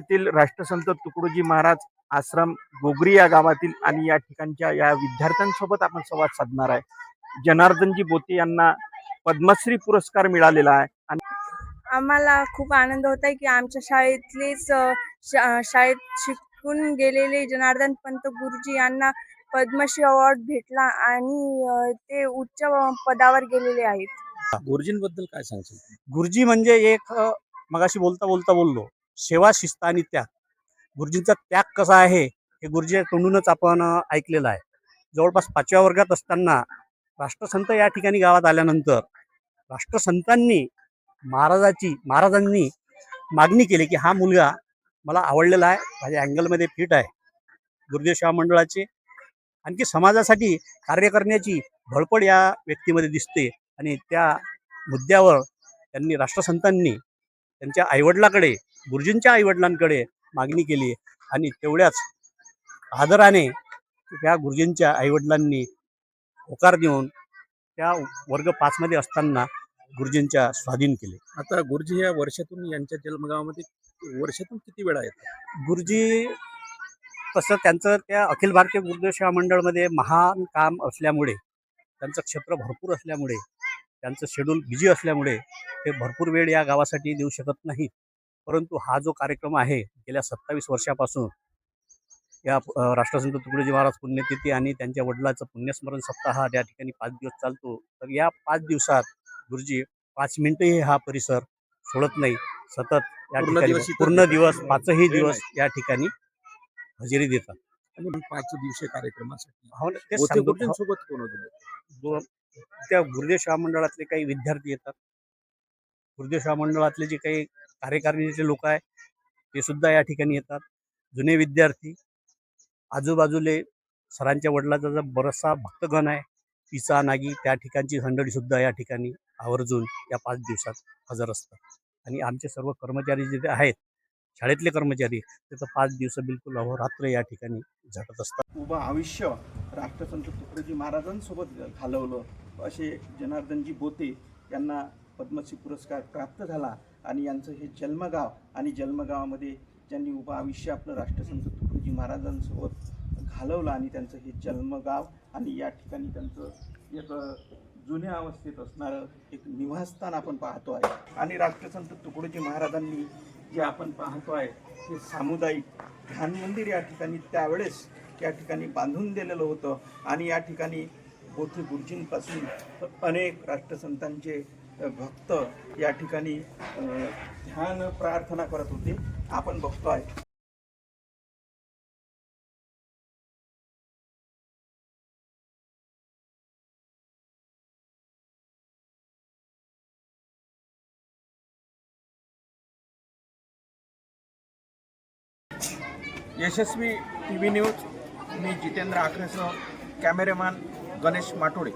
येथील राष्ट्रसंत तुकडोजी महाराज आश्रम गोगरी या गावातील आणि या ठिकाणच्या या विद्यार्थ्यांसोबत आपण संवाद साधणार आहे। जनार्दनजी बोते यांना पद्मश्री पुरस्कार मिळालेला आहे आणि आम्हाला खूप आनंद होत आहे की आमच्या शाळेतलेच शाळेत शिकून गेलेले जनार्दन पंत गुरुजी यांना पद्मश्री अवॉर्ड भेटला आणि ते उच्च पदावर गेलेले आहेत। गुरुजींबद्दल काय सांगशील? गुरुजी म्हणजे एक मगाशी बोलता बोललो सेवा, शिस्त आणि त्याग। गुरुजींचा त्याग कसा आहे हे गुरुजी तोंडूनच आपण ऐकलेलं आहे। जवळपास 5व्या वर्गात असताना राष्ट्रसंत या ठिकाणी गावात आल्यानंतर राष्ट्रसंतांनी महाराजांनी मागणी केली की हा मुलगा मला आवडलेला आहे, माझ्या अँगलमध्ये फिट आहे। गुरुदेव सेवा मंडळाचे आणखी समाजासाठी कार्य करण्याची धडपड या व्यक्तीमध्ये दिसते आणि त्या मुद्द्यावर त्यांनी राष्ट्रसंतांनी त्यांच्या आईवडिलांकडे, गुरुजींच्या आईवडिलांकडे मागणी केली आणि तेवढ्याच आदराने त्या गुरुजींच्या आईवडिलांनी होकार देऊन त्या वर्ग 5 मध्ये असताना गुरुजींच्या स्वाधीन केले। आता गुरुजी या वर्षातून यांच्या जन्मगावामध्ये वर्षातून किती वेळा येतात? गुरुजी तसं त्यांचं त्या अखिल भारतीय गुरुदेव सेवा मंडळमध्ये महान काम असल्यामुळे, त्यांचं क्षेत्र भरपूर असल्यामुळे, त्यांचं शेड्यूल बिझी असल्यामुळे ते भरपूर वेळ या गावासाठी देऊ शकत नाहीत। परंतु हा जो कार्यक्रम आहे गेल्या 27 वर्षापासून या राष्ट्रसंत तुकडोजी महाराज पुण्यतिथी आणि त्यांच्या वडिलांचं पुण्यस्मरण सप्ताह त्या ठिकाणी 5 दिवस चालतो। तर या 5 दिवसात गुरुजी 5 मिनिटही हा परिसर सोडत नाही, सतत या ठिकाणी पूर्ण दिवस 5ही दिवस या ठिकाणी हजेरी देतात। आणि 5 दिवसीय कार्यक्रमासाठी हो ना, तेच सांगतो। गुरुजींसोबत कोण होते? त्या गुरुदेव सेवा मंडळातले काही विद्यार्थी येतात, गुरुदेव सेवा मंडळातले जे काही कार्यकारिणीचे लोक आहेत ते सुद्धा या ठिकाणी येतात, जुने विद्यार्थी, आजूबाजूले सरांच्या वडिलांचा जो बराचसा भक्तगण आहे, पिसा नागी त्या ठिकाणची मंडळी सुद्धा या ठिकाणी आवर्जून या 5 दिवसात हजर असतात। आणि आमचे सर्व कर्मचारी जे आहेत, शाळेतले कर्मचारी, ते तर 5 दिवस बिलकुल अहोरात्र या ठिकाणी झटत असतात। उभं आयुष्य राष्ट्रसंत तुकडोजी महाराजांसोबत घालवलं असे जनार्दनजी बोते यांना पद्मश्री पुरस्कार प्राप्त झाला आणि यांचं हे जन्मगाव आणि जन्मगावामध्ये ज्यांनी उभं आयुष्य आपलं राष्ट्रसंत तुकडोजी महाराजांसोबत घालवलं आणि त्यांचं हे जन्मगाव आणि या ठिकाणी त्यांचं एक जुन्या अवस्थेत असणारं एक निवासस्थान आपण पाहतो आहे। आणि राष्ट्रसंत तुकडोजी महाराजांनी जे आपण पाहतो आहे ते सामुदायिक ध्यान मंदिर या ठिकाणी त्यावेळेस या ठिकाणी बांधून दिलेलं होतं आणि या ठिकाणी बोथे गुरुजींपासून अनेक राष्ट्रसंतांचे भक्त या ठिकाणी ध्यान प्रार्थना करत होते। आपण बघतो आहे यशस्वी TV न्यूज, मी जितेंद्र आखरेसह कॅमेरामॅन गणेश माटोडे।